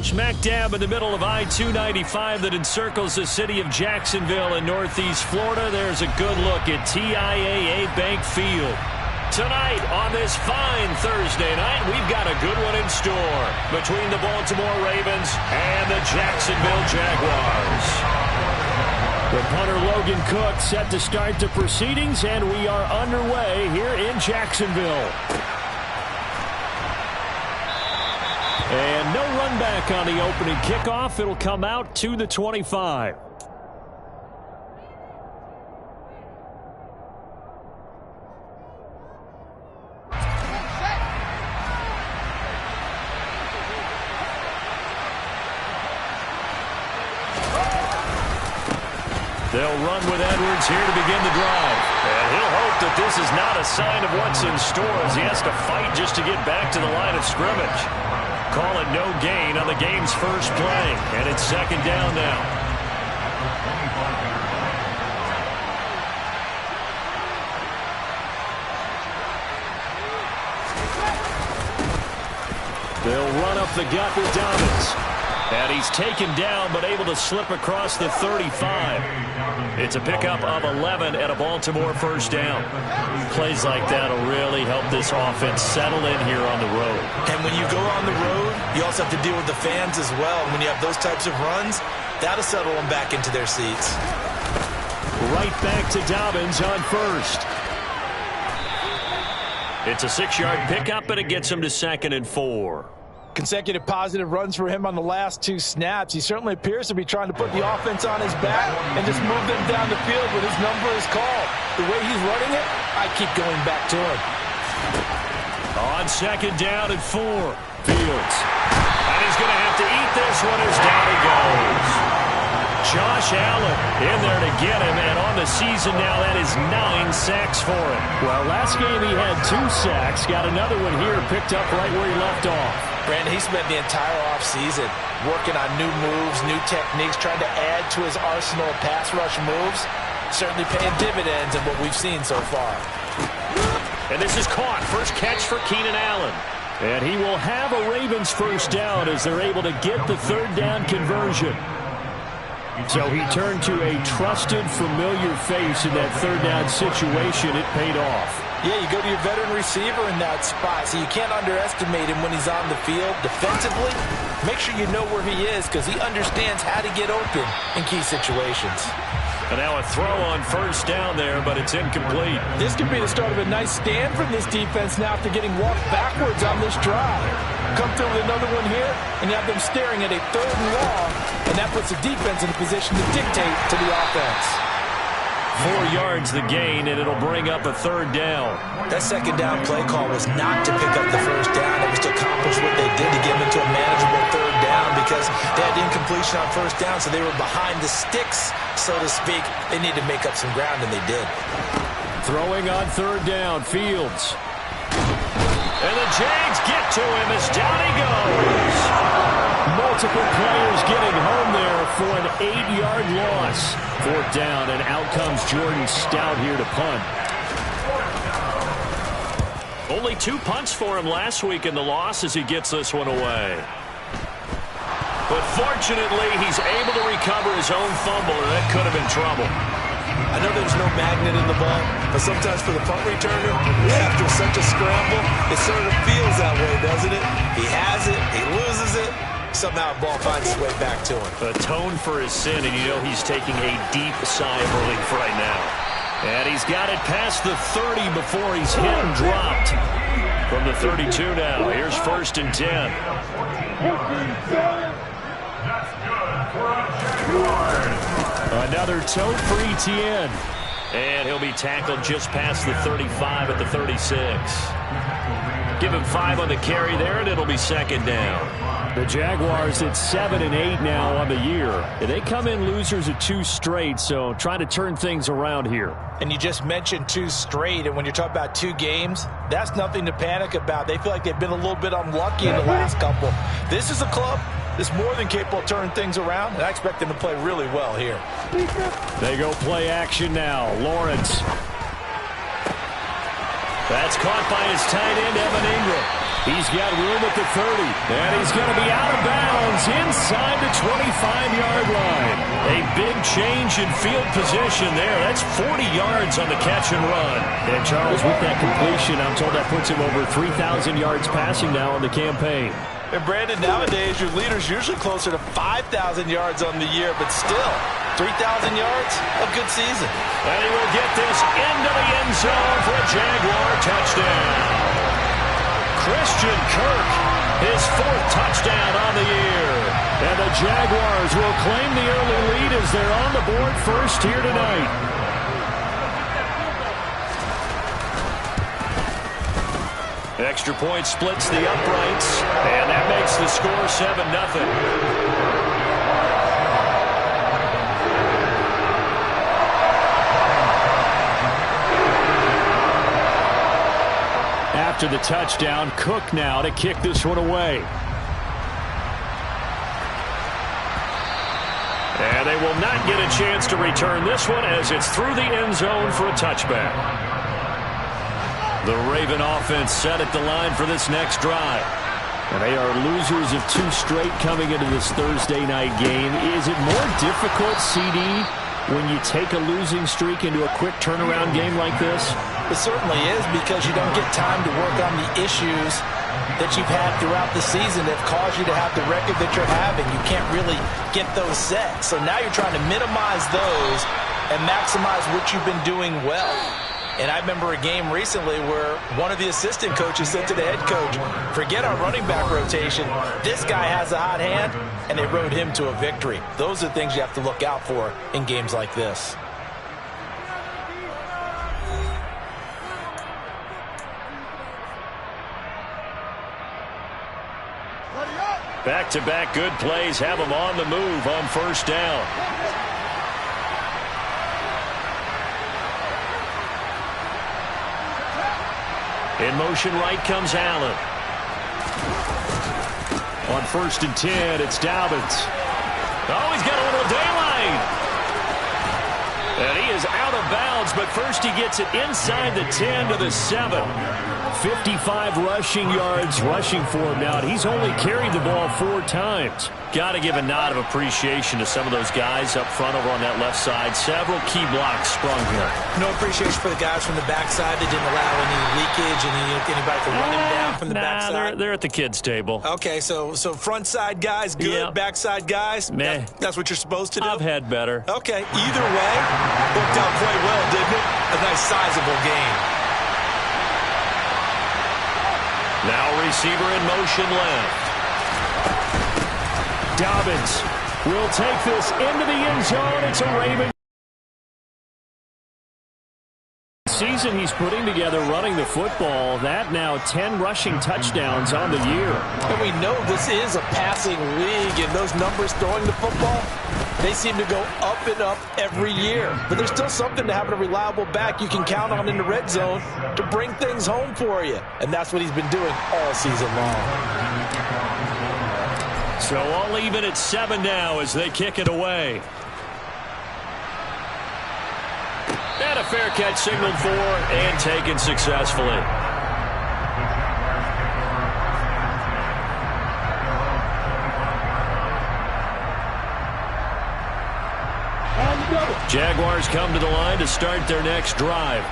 Smack dab in the middle of I-295 that encircles the city of Jacksonville in northeast Florida. There's a good look at TIAA Bank Field. Tonight on this fine Thursday night, we've got a good one in store between the Baltimore Ravens and the Jacksonville Jaguars. The punter Logan Cook set to start the proceedings, and we are underway here in Jacksonville. And no run back on the opening kickoff. It'll come out to the 25. They'll run with Edwards here to begin the drive. And he'll hope that this is not a sign of what's in store as he has to fight just to get back to the line of scrimmage. Call it no gain on the game's first play. And it's second down now. They'll run up the gut with Dobbins. And he's taken down but able to slip across the 35. It's a pickup of 11 and a Baltimore first down. Plays like that will really help this offense settle in here on the road. And when you go on the road, you also have to deal with the fans as well. When you have those types of runs, that'll settle them back into their seats. Right back to Dobbins on first. It's a 6-yard pickup, and it gets him to 2nd and 4. Consecutive positive runs for him on the last 2 snaps. He certainly appears to be trying to put the offense on his back and just move them down the field when his number is called. The way he's running it, I keep going back to him. On 2nd down and 4, Fields. And he's going to have to eat this one as down he goes. Josh Allen in there to get him, and on the season now, that is 9 sacks for him. Well, last game he had 2 sacks. Got another one here picked up right where he left off. Brandon, he spent the entire offseason working on new moves, new techniques, trying to add to his arsenal of pass rush moves. Certainly paying dividends in what we've seen so far. And this is caught. First catch for Keenan Allen. And he will have a Ravens first down as they're able to get the 3rd down conversion. So he turned to a trusted, familiar face in that 3rd down situation. It paid off. Yeah, you go to your veteran receiver in that spot, so you can't underestimate him when he's on the field. Defensively, make sure you know where he is because he understands how to get open in key situations. And now a throw on first down there, but it's incomplete. This could be the start of a nice stand from this defense now after getting walked backwards on this drive. Come through with another one here, and you have them staring at a 3rd and long, and that puts the defense in a position to dictate to the offense. 4 yards the gain, and it'll bring up a 3rd down. That 2nd down play call was not to pick up the first down. It was to accomplish what they did to get them into a manageable 3rd down because they had incompletion on first down, so they were behind the sticks, so to speak. They needed to make up some ground, and they did. Throwing on 3rd down, Fields. And the Jags get to him as down he goes. Multiple players getting home there for an 8-yard loss. 4th down, and out comes Jordan Stout here to punt. Only 2 punts for him last week in the loss as he gets this one away. But fortunately, he's able to recover his own fumble, and that could have been trouble. I know there's no magnet in the ball, but sometimes for the punt returner, after such a scramble, it sort of feels that way, doesn't it? He has it, he loses it, somehow the ball finds its way back to him. Atone for his sin, and you know he's taking a deep sigh of relief right now. And he's got it past the 30 before he's hit and dropped. From the 32 now, here's 1st and 10. Another tote for Etienne. And he'll be tackled just past the 35 at the 36. Give him 5 on the carry there, and it'll be 2nd down. The Jaguars at 7 and 8 now on the year. They come in losers of 2 straight, so trying to turn things around here. And you just mentioned 2 straight, and when you're talking about 2 games, that's nothing to panic about. They feel like they've been a little bit unlucky in the last couple. This is a club that's more than capable of turning things around, and I expect them to play really well here. They go play action now. Lawrence. That's caught by his tight end, Evan Ingram. He's got room at the 30, and he's going to be out of bounds inside the 25-yard line. A big change in field position there. That's 40 yards on the catch and run. And Charles, with that completion, I'm told that puts him over 3,000 yards passing now on the campaign. And Brandon, nowadays your leader's usually closer to 5,000 yards on the year, but still, 3,000 yards, a good season. And he will get this into the end zone for a Jaguar touchdown. Christian Kirk, his 4th touchdown on the year. And the Jaguars will claim the early lead as they're on the board first here tonight. Extra point splits the uprights, and that makes the score 7-0. After the touchdown, Cook now to kick this one away. And they will not get a chance to return this one as it's through the end zone for a touchback. The Raven offense set at the line for this next drive. And they are losers of 2 straight coming into this Thursday night game. Is it more difficult, CD, when you take a losing streak into a quick turnaround game like this? It certainly is, because you don't get time to work on the issues that you've had throughout the season that cause you to have the record that you're having. You can't really get those set. So now you're trying to minimize those and maximize what you've been doing well. And I remember a game recently where one of the assistant coaches said to the head coach, forget our running back rotation. This guy has a hot hand, and they rode him to a victory. Those are things you have to look out for in games like this. Back-to-back good plays have them on the move on first down. In motion right comes Allen. On 1st and 10, it's Dobbins. Oh, he's got a little daylight. And he is out of bounds, but first he gets it inside the 10 to the 7. 55 rushing yards rushing for him now. He's only carried the ball 4 times. Got to give a nod of appreciation to some of those guys up front over on that left side. Several key blocks sprung here. No appreciation for the guys from the backside that didn't allow any leakage and anybody to run him down from the backside. They're at the kids' table. Okay, so front side guys good, yeah. Backside guys, meh. That's what you're supposed to do? I've had better. Okay, either way, worked out quite well, didn't it? A nice sizable game. Now receiver in motion left. Dobbins will take this into the end zone. It's a Raven season he's putting together running the football. That now 10 rushing touchdowns on the year. And we know this is a passing league, and those numbers throwing the football, they seem to go up and up every year. But there's still something to having a reliable back you can count on in the red zone to bring things home for you. And that's what he's been doing all season long. So all even at 7 now as they kick it away. And a fair catch signaled for and taken successfully. Jaguars come to the line to start their next drive.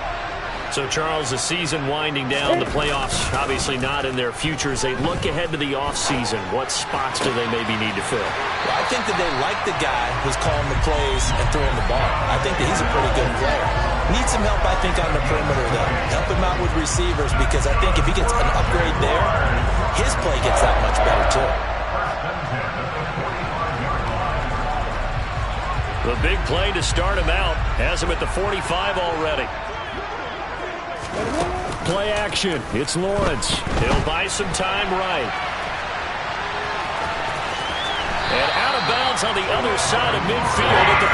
So, Charles, the season winding down, the playoffs obviously not in their future. As they look ahead to the offseason, what spots do they maybe need to fill? Well, I think that they like the guy who's calling the plays and throwing the ball. I think that he's a pretty good player. Needs some help, I think, on the perimeter, though. Help him out with receivers, because I think if he gets an upgrade there, his play gets that much better, too. The big play to start him out has him at the 45 already. Play action. It's Lawrence. He'll buy some time right. And out of bounds on the other side of midfield at the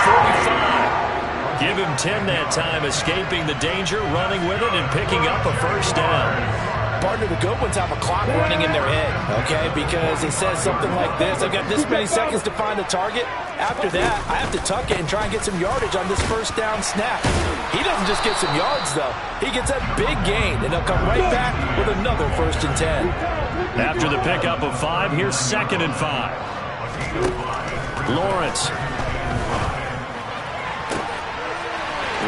45. Give him 10 that time, escaping the danger, running with it, and picking up a first down. Partner, the good ones have a clock running in their head, okay? Because it says something like this: I've got this many seconds to find the target. After that, I have to tuck it and try and get some yardage on this first down snap. He doesn't just get some yards, though. He gets a big gain, and he'll come right back with another 1st and 10. After the pickup of 5, here's 2nd and 5. Lawrence.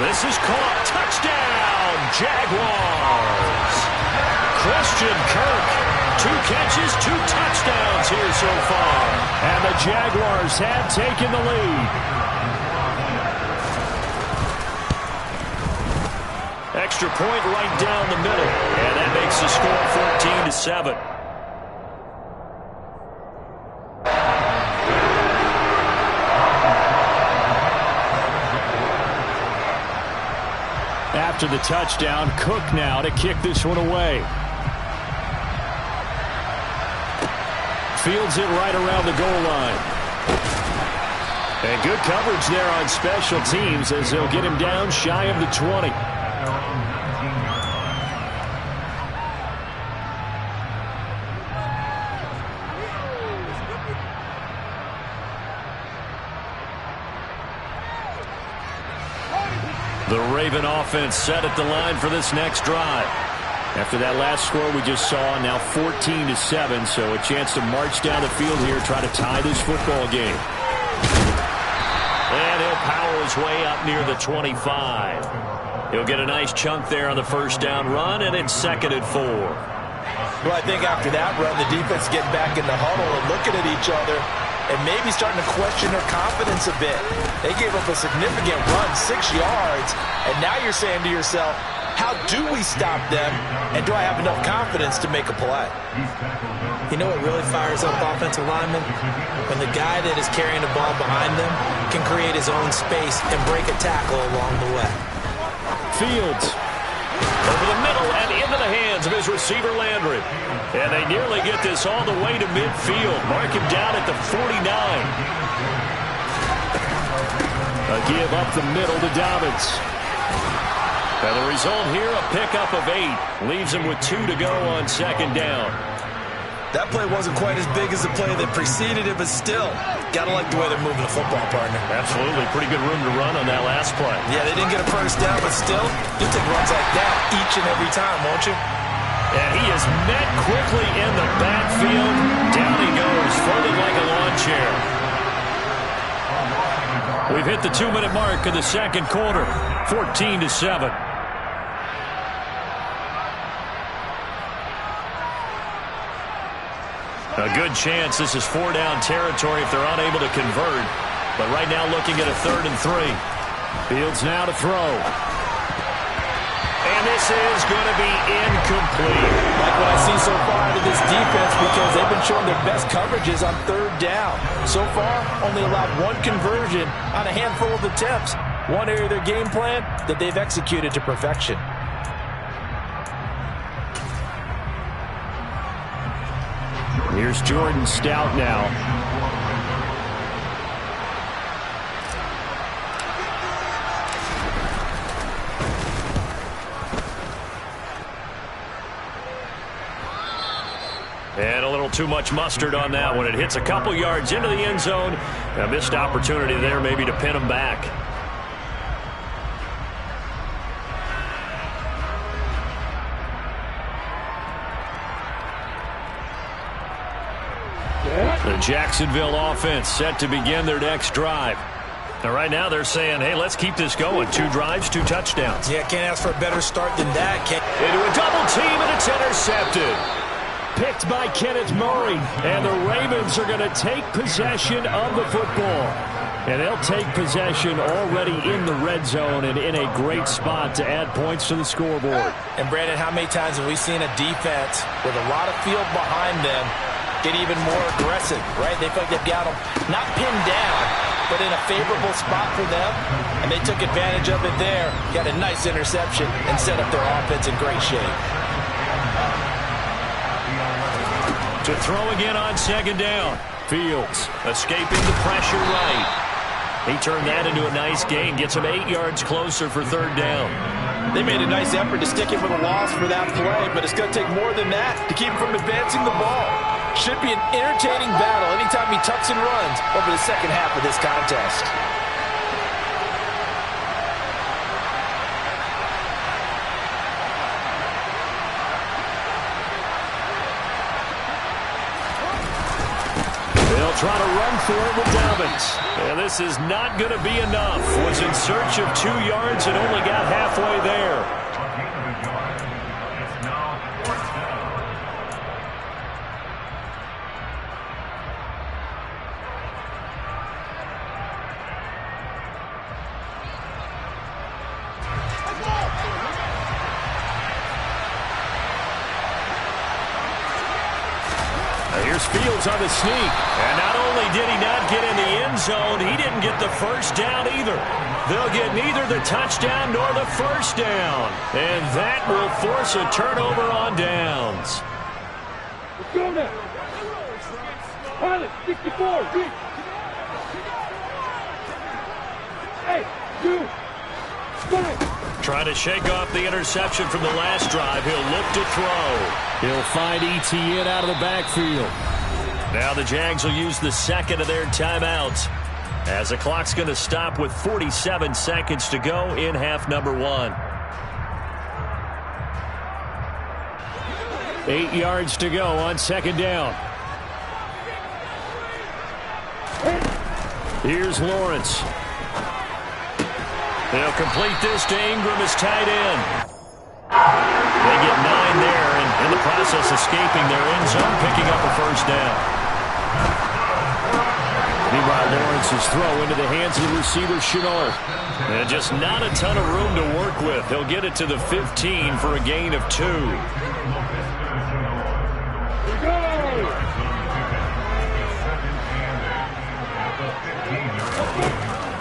This is caught. Touchdown, Jaguars. Christian Kirk. 2 catches, 2 touchdowns here so far. And the Jaguars have taken the lead. Extra point right down the middle. And that makes the score 14-7. After the touchdown, Cook now to kick this one away. Fields it right around the goal line. And good coverage there on special teams as they'll get him down shy of the 20. The Raven offense set at the line for this next drive. After that last score we just saw, now 14-7, so a chance to march down the field here, try to tie this football game. And he'll power his way up near the 25. He'll get a nice chunk there on the first down run, and it's 2nd and 4. Well, I think after that run, the defense getting back in the huddle and looking at each other and maybe starting to question their confidence a bit. They gave up a significant run, 6 yards, and now you're saying to yourself, how do we stop them, and do I have enough confidence to make a play? You know what really fires up offensive linemen? When the guy that is carrying the ball behind them can create his own space and break a tackle along the way. Fields. Over the middle and into the hands of his receiver, Landry. And they nearly get this all the way to midfield. Mark him down at the 49. A give up the middle to Dobbins. And the result here, a pickup of 8. Leaves him with 2 to go on 2nd down. That play wasn't quite as big as the play that preceded it, but still, gotta like the way they're moving the football, partner. Absolutely. Pretty good room to run on that last play. Yeah, they didn't get a 1st down, but still, you'll take runs like that each and every time, won't you? And he is met quickly in the backfield. Down he goes, folded like a lawn chair. We've hit the 2-minute mark of the 2nd quarter, 14-7. A good chance this is 4-down territory if they're unable to convert. But right now looking at a 3rd and 3. Fields now to throw. And this is going to be incomplete. Like what I see so far out of this defense, because they've been showing their best coverages on 3rd down. So far, only allowed 1 conversion on a handful of attempts. One area of their game plan that they've executed to perfection. Here's Jordan Stout now. And a little too much mustard on that one. It hits a couple yards into the end zone. A missed opportunity there maybe to pin him back. The Jacksonville offense set to begin their next drive. Now, right now they're saying, hey, let's keep this going. 2 drives, 2 touchdowns. Yeah, can't ask for a better start than that. Into a double team, and it's intercepted. Picked by Kenneth Murray, and the Ravens are going to take possession of the football. And they'll take possession already in the red zone and in a great spot to add points to the scoreboard. And, Brandon, how many times have we seen a defense with a lot of field behind them get even more aggressive, right? They feel like they've got them not pinned down, but in a favorable spot for them, and they took advantage of it there, got a nice interception, and set up their offense in great shape. To throw again on 2nd down. Fields escaping the pressure right. He turned that into a nice gain, gets him 8 yards closer for third down. They made a nice effort to stick him with a loss for that play, but it's going to take more than that to keep him from advancing the ball. Should be an entertaining battle anytime he tucks and runs over the second half of this contest. They'll try to run for it with Dobbins. And this is not going to be enough. Was in search of 2 yards and only got halfway there. Here's Fields on the sneak. And not only did he not get in the end zone, he didn't get the first down either. They'll get neither the touchdown nor the first down. And that will force a turnover on downs. Let's go now. Pilot, 64. Hey, 2, 5. Trying to shake off the interception from the last drive. He'll look to throw. He'll find ETN out of the backfield. Now the Jags will use the second of their timeouts as the clock's going to stop with 47 seconds to go in half number 1. 8 yards to go on second down. Here's Lawrence. They'll complete this to Ingram as tight end. They get 9 there, and in the process escaping their end zone, picking up a first down. Meanwhile, Lawrence's throw into the hands of the receiver, Chenault. And just not a ton of room to work with. He'll get it to the 15 for a gain of 2.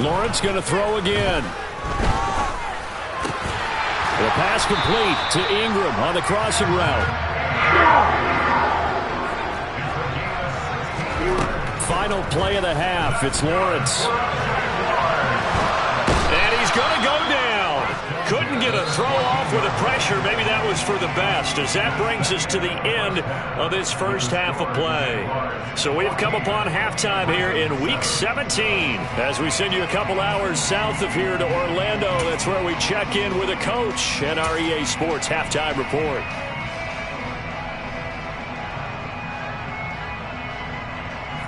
Lawrence going to throw again. The pass complete to Ingram on the crossing route. Final play of the half. It's Lawrence. And he's going to go down. Couldn't get a throw off with the pressure. Maybe that was for the best, as that brings us to the end of this first half of play. So we've come upon halftime here in Week 17 as we send you a couple hours south of here to Orlando. That's where we check in with a coach and our EA Sports Halftime Report.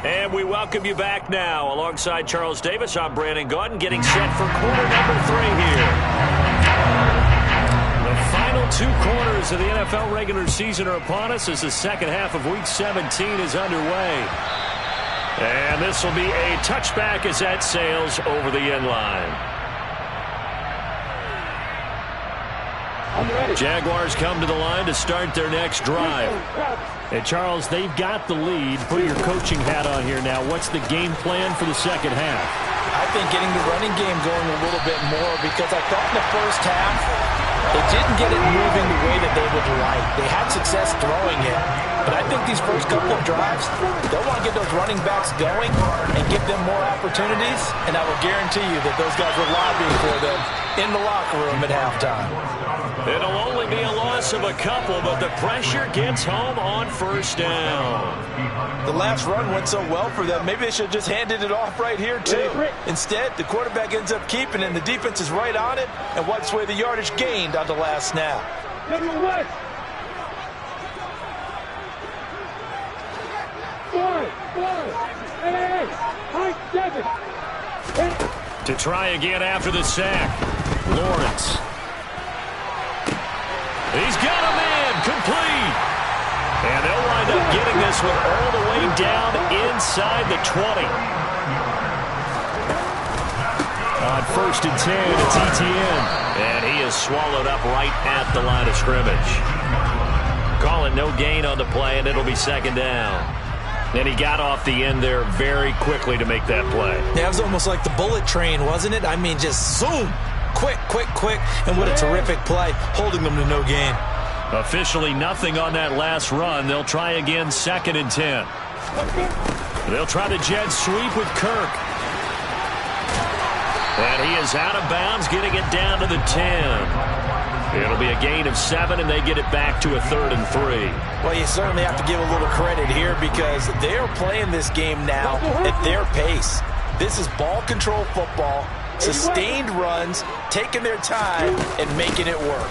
And we welcome you back now. Alongside Charles Davis, I'm Brandon Gaudin, getting set for quarter number 3 here. The final 2 quarters of the NFL regular season are upon us as the second half of Week 17 is underway. And this will be a touchback as that sails over the end line. Jaguars come to the line to start their next drive. And Charles, they've got the lead. Put your coaching hat on here now. What's the game plan for the second half? I think getting the running game going a little bit more, because I thought in the first half they didn't get it moving the way that they would like. They had success throwing it, but I think these first couple of drives, they'll want to get those running backs going and give them more opportunities, and I will guarantee you that those guys were lobbying for them in the locker room at halftime. It'll only be a loss of a couple, but the pressure gets home on first down. The last run went so well for them. Maybe they should have just handed it off right here, too. Instead, the quarterback ends up keeping it, and the defense is right on it and wipes away the yardage gained on the last snap. To try again after the sack, Lawrence. He's got a man complete. And they'll wind up getting this one all the way down inside the 20. On 1st and 10, it's ETN. And he is swallowed up right at the line of scrimmage. Call it no gain on the play, and it'll be second down. And he got off the end there very quickly to make that play. Yeah, it was almost like the bullet train, wasn't it? I mean, just zoom. Quick, quick, quick. And what a terrific play, holding them to no gain. Officially nothing on that last run. They'll try again 2nd and 10. They'll try the jet sweep with Kirk. And he is out of bounds, getting it down to the 10. It'll be a gain of 7, and they get it back to a 3rd and 3. Well, you certainly have to give a little credit here because they're playing this game now at their pace. This is ball control football, sustained runs, taking their time, and making it work.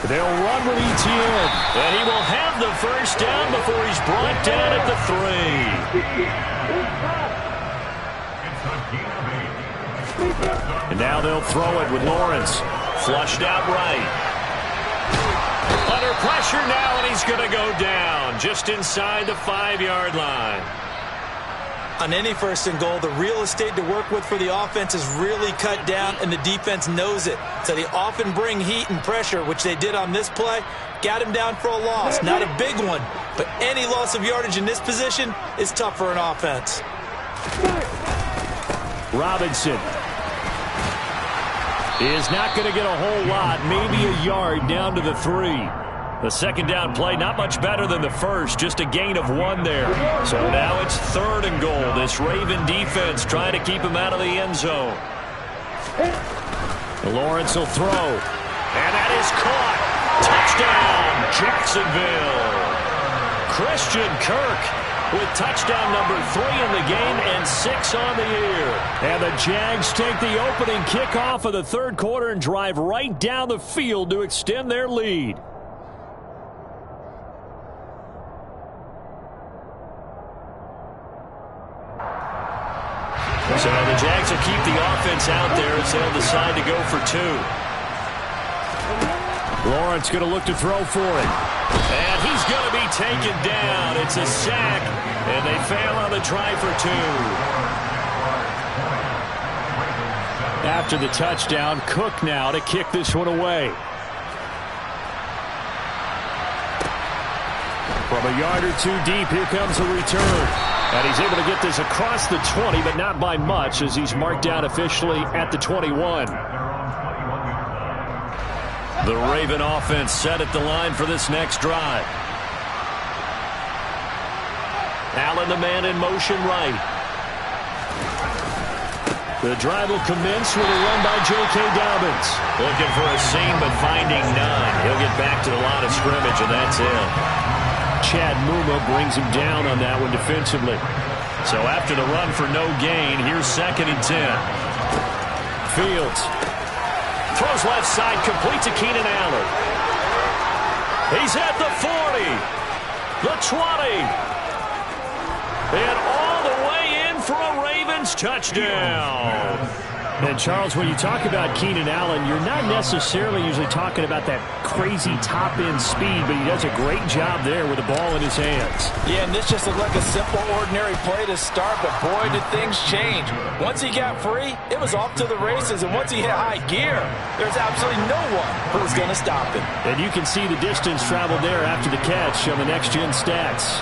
They'll run with Etienne, and he will have the first down before he's brought down at the 3. And now they'll throw it with Lawrence. Flushed out right. Under pressure now, and he's going to go down just inside the 5-yard line. On any 1st and goal, the real estate to work with for the offense is really cut down, and the defense knows it. So they often bring heat and pressure, which they did on this play. Got him down for a loss. Not a big one, but any loss of yardage in this position is tough for an offense. Robinson is not going to get a whole lot, maybe a yard down to the 3. The 2nd down play, not much better than the first, just a gain of 1 there. So now it's 3rd and goal. This Raven defense trying to keep him out of the end zone. Lawrence will throw, and that is caught. Touchdown, Jacksonville. Christian Kirk with touchdown number 3 in the game and 6 on the year. And the Jags take the opening kickoff of the 3rd quarter and drive right down the field to extend their lead. So the Jags will keep the offense out there as they'll decide to go for 2. Lawrence going to look to throw for it. And he's going to be taken down. It's a sack, and they fail on the try for 2. After the touchdown, Cook now to kick this one away. From a yard or 2 deep, here comes a return. And he's able to get this across the 20, but not by much as he's marked down officially at the 21. The Raven offense set at the line for this next drive. Allen, the man in motion right. The drive will commence with a run by J.K. Dobbins. Looking for a seam, but finding none. He'll get back to the line of scrimmage, and that's it. Chad Muma brings him down on that one defensively. So after the run for no gain, here's 2nd and 10. Fields throws left side, complete to Keenan Allen. He's at the 40, the 20, and all the way in for a Ravens touchdown. And, Charles, when you talk about Keenan Allen, you're not necessarily usually talking about that crazy top-end speed, but he does a great job there with the ball in his hands. Yeah, and this just looked like a simple, ordinary play to start, but boy, did things change. Once he got free, it was off to the races, and once he hit high gear, there's absolutely no one who was going to stop him. And you can see the distance traveled there after the catch on the next-gen stats.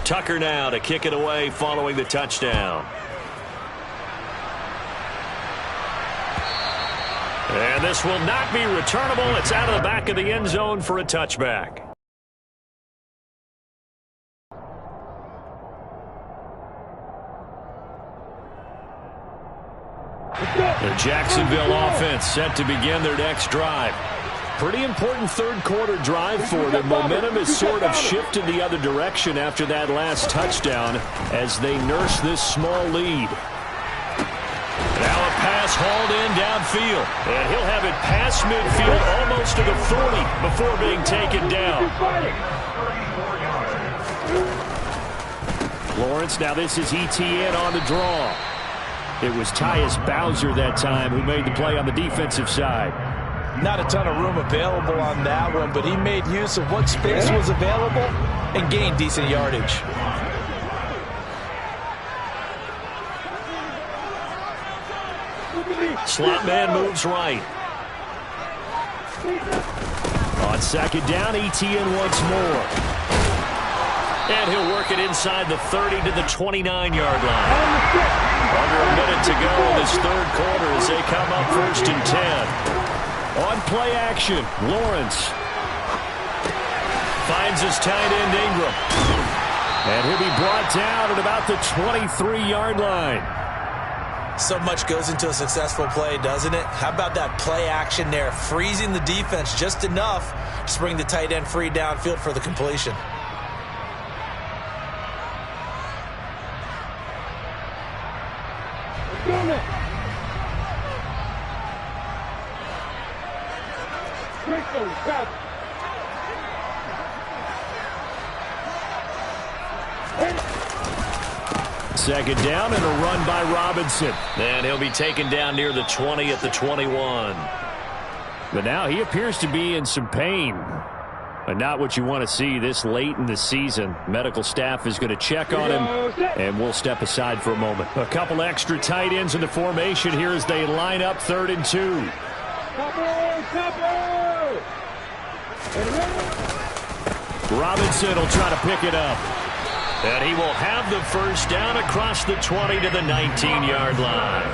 Tucker now to kick it away following the touchdown. And this will not be returnable. It's out of the back of the end zone for a touchback. The Jacksonville offense set to begin their next drive. Pretty important 3rd quarter drive for them. Momentum has sort of shifted the other direction after that last touchdown as they nurse this small lead. Now a pass hauled in downfield. And he'll have it past midfield almost to the 40 before being taken down. Lawrence, now this is Etienne on the draw. It was Tyus Bowser that time who made the play on the defensive side. Not a ton of room available on that one, but he made use of what space was available and gained decent yardage. Slot man moves right. On 2nd down, Etienne once more. And he'll work it inside the 30 to the 29-yard line. Under a minute to go in this 3rd quarter as they come up 1st and 10. On play action, Lawrence finds his tight end Ingram. And he'll be brought down at about the 23-yard line. So much goes into a successful play, doesn't it? How about that play action there? Freezing the defense just enough to bring the tight end free downfield for the completion. Let's go now. Great goal, pass. Second down and a run by Robinson. And he'll be taken down near the 20 at the 21. But now he appears to be in some pain. And not what you want to see this late in the season. Medical staff is going to check on him, and we'll step aside for a moment. A couple extra tight ends in the formation here as they line up 3rd and 2. Robinson will try to pick it up. And he will have the first down across the 20 to the 19-yard line.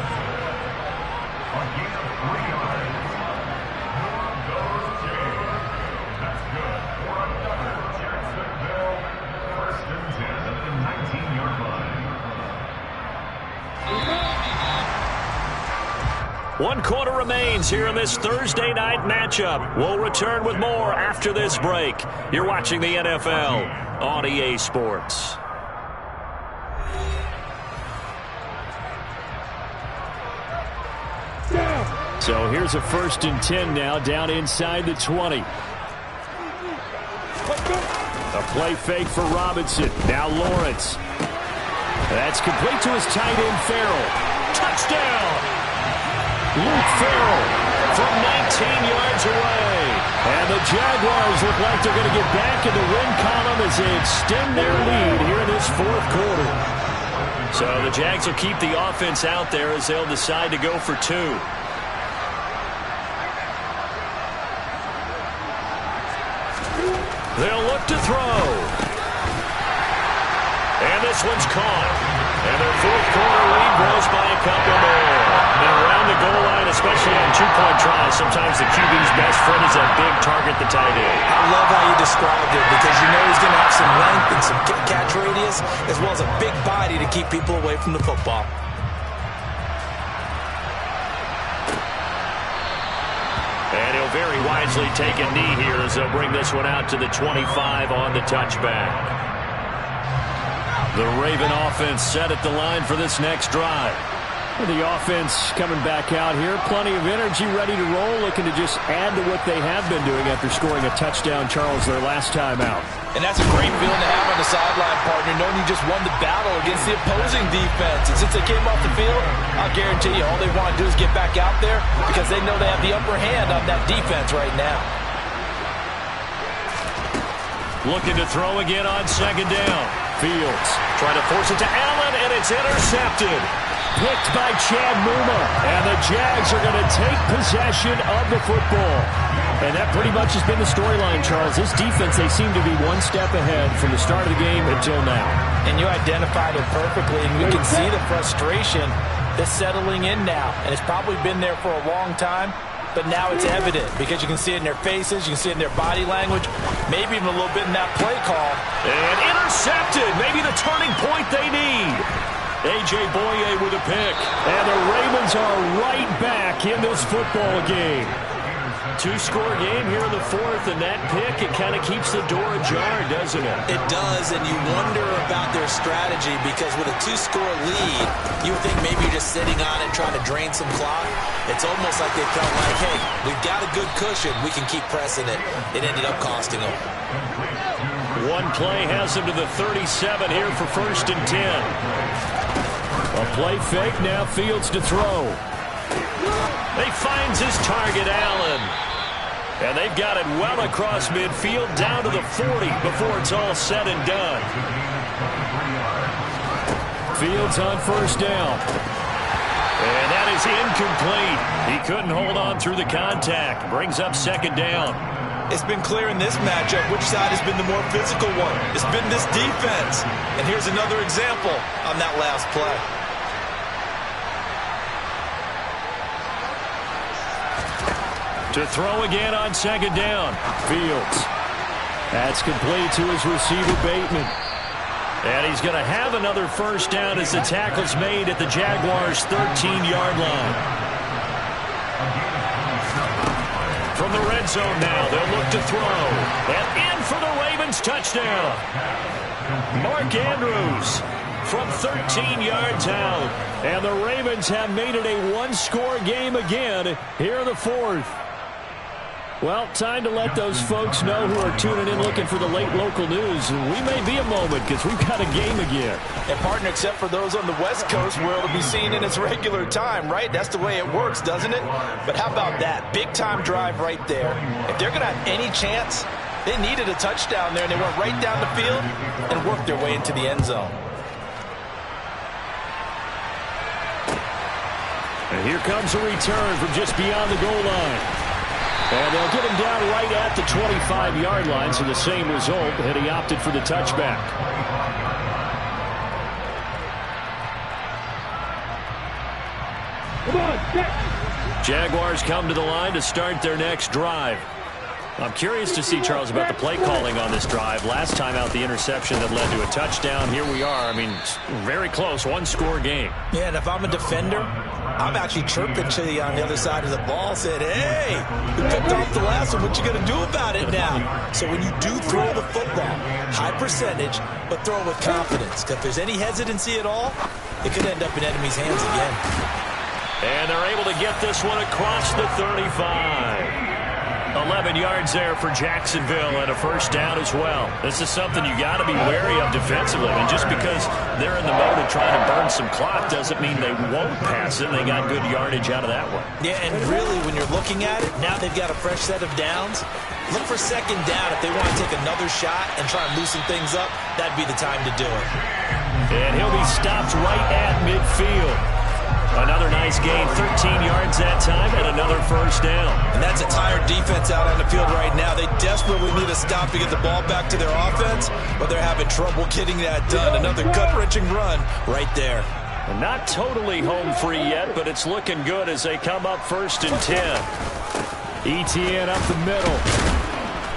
One quarter remains here in this Thursday night matchup. We'll return with more after this break. You're watching the NFL on EA Sports. So here's a 1st and 10 now, down inside the 20. A play fake for Robinson. Now Lawrence. That's complete to his tight end, Farrell. Touchdown! Luke Farrell from 19 yards away. And the Jaguars look like they're going to get back in the win column as they extend their lead here in this 4th quarter. So the Jags will keep the offense out there as they'll decide to go for 2. They'll look to throw. And this one's caught. And their 4th quarter lead grows by a couple more. And around the goal line, especially on 2-point tries, sometimes the QB's best friend is that big target, the tight end. I love how you described it because you know he's going to have some length and some catch radius as well as a big body to keep people away from the football. And he'll very wisely take a knee here as they'll bring this one out to the 25 on the touchback. The Raven offense set at the line for this next drive. The offense coming back out here. Plenty of energy, ready to roll, looking to just add to what they have been doing after scoring a touchdown, Charles, their last time out. And that's a great feeling to have on the sideline, partner, knowing you just won the battle against the opposing defense. And since they came off the field, I'll guarantee you all they want to do is get back out there because they know they have the upper hand on that defense right now. Looking to throw again on 2nd down. Fields trying to force it to Allen, and it's intercepted. Picked by Chad Muma, and the Jags are going to take possession of the football. And that pretty much has been the storyline, Charles. This defense, they seem to be one step ahead from the start of the game until now. And you identified it perfectly, and we can see the frustration that's settling in now. And it's probably been there for a long time, but now it's evident because you can see it in their faces, you can see it in their body language, maybe even a little bit in that play call. And intercepted, maybe the turning point they need. A.J. Boye with a pick. And the Ravens are right back in this football game. 2-score game here in the 4th, and that pick, it kind of keeps the door ajar, doesn't it? It does, and you wonder about their strategy because with a 2-score lead, you would think maybe you're just sitting on it trying to drain some clock. It's almost like they felt like, hey, we've got a good cushion. We can keep pressing it. It ended up costing them. One play has them to the 37 here for 1st and 10. A play fake, now Fields to throw. He finds his target, Allen. And they've got it well across midfield, down to the 40 before it's all said and done. Fields on 1st down. And that is incomplete. He couldn't hold on through the contact. Brings up 2nd down. It's been clear in this matchup which side has been the more physical one. It's been this defense. And here's another example on that last play. To throw again on second down. Fields. That's complete to his receiver, Bateman. And he's going to have another first down as the tackle's made at the Jaguars' 13-yard line. From the red zone now, they'll look to throw. And in for the Ravens touchdown. Mark Andrews from 13 yards out. And the Ravens have made it a one-score game again here in the fourth. Well, time to let those folks know who are tuning in looking for the late local news. We may be a moment because we've got a game again. And, partner, except for those on the West Coast where it'll be seen in its regular time, right? That's the way it works, doesn't it? But how about that? Big-time drive right there. If they're going to have any chance, they needed a touchdown there, and they went right down the field and worked their way into the end zone. And here comes a return from just beyond the goal line. And they'll get him down right at the 25-yard line, so the same result, and he opted for the touchback. Come on, get. Jaguars come to the line to start their next drive. I'm curious to see, Charles, about the play calling on this drive. Last time out, the interception that led to a touchdown. Here we are. I mean, very close, one-score game. Yeah, and if I'm a defender, I'm actually chirping to you on the other side of the ball, saying, hey, you picked off the last one. What you going to do about it now? So when you do throw the football, high percentage, but throw it with confidence. Because if there's any hesitancy at all, it could end up in enemy's hands again. And they're able to get this one across the 35. 11 yards there for Jacksonville and a first down as well. This is something you got to be wary of defensively. And just because they're in the mode of trying to burn some clock doesn't mean they won't pass it. They got good yardage out of that one. Yeah, and really, when you're looking at it, now they've got a fresh set of downs. Look for second down. If they want to take another shot and try and loosen things up, that'd be the time to do it. And he'll be stopped right at midfield. Another nice gain, 13 yards that time, and another first down. And that's a tired defense out on the field right now. They desperately need a stop to get the ball back to their offense, but they're having trouble getting that done. Another gut-wrenching run right there. And not totally home free yet, but it's looking good as they come up 1st and 10. ETN up the middle.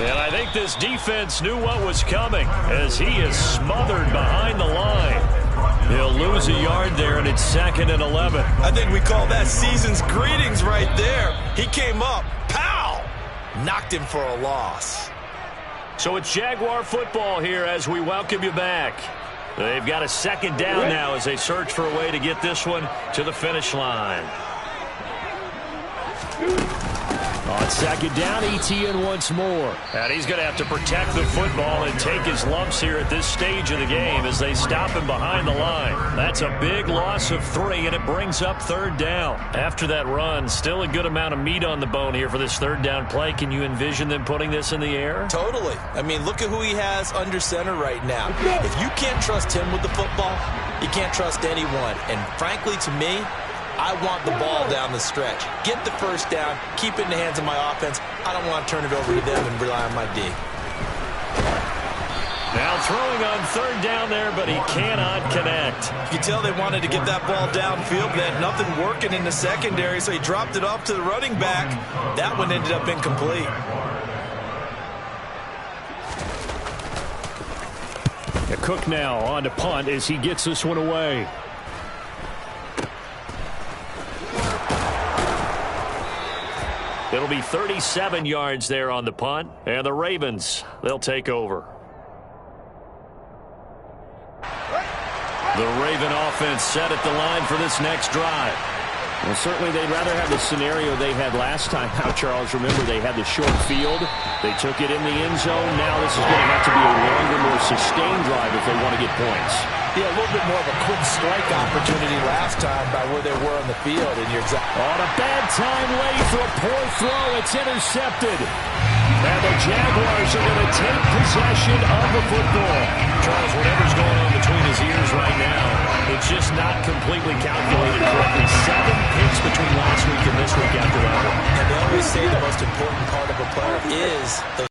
And I think this defense knew what was coming as he is smothered behind the line. He'll lose a yard there, and it's 2nd and 11. I think we call that season's greetings right there. He came up, pow, knocked him for a loss. So it's Jaguar football here as we welcome you back. They've got a second down now as they search for a way to get this one to the finish line. On second down, ETN once more. And he's going to have to protect the football and take his lumps here at this stage of the game as they stop him behind the line. That's a big loss of 3, and it brings up 3rd down. After that run, still a good amount of meat on the bone here for this 3rd down play. Can you envision them putting this in the air? Totally. I mean, look at who he has under center right now. If you can't trust him with the football, you can't trust anyone. And frankly, to me, I want the ball down the stretch. Get the first down, keep it in the hands of my offense. I don't want to turn it over to them and rely on my D. Now throwing on 3rd down there, but he cannot connect. You can tell they wanted to get that ball downfield. They had nothing working in the secondary, so he dropped it off to the running back. That one ended up incomplete. Cook now on to punt as he gets this one away. It'll be 37 yards there on the punt, and the Ravens, they'll take over. The Raven offense set at the line for this next drive. Well, certainly they'd rather have the scenario they had last time out, Charles. Remember, they had the short field. They took it in the end zone. Now this is going to have to be a longer, more sustained drive if they want to get points. Yeah, a little bit more of a quick strike opportunity last time by where they were on the field. And you're on a bad time late for a poor throw. It's intercepted. And the Jaguars are going to take possession of the football. Charles, whatever's going on between his ears right now, it's just not completely calculated correctly. 7 picks between last week and this week after that one. And they always say the most important part of a player is those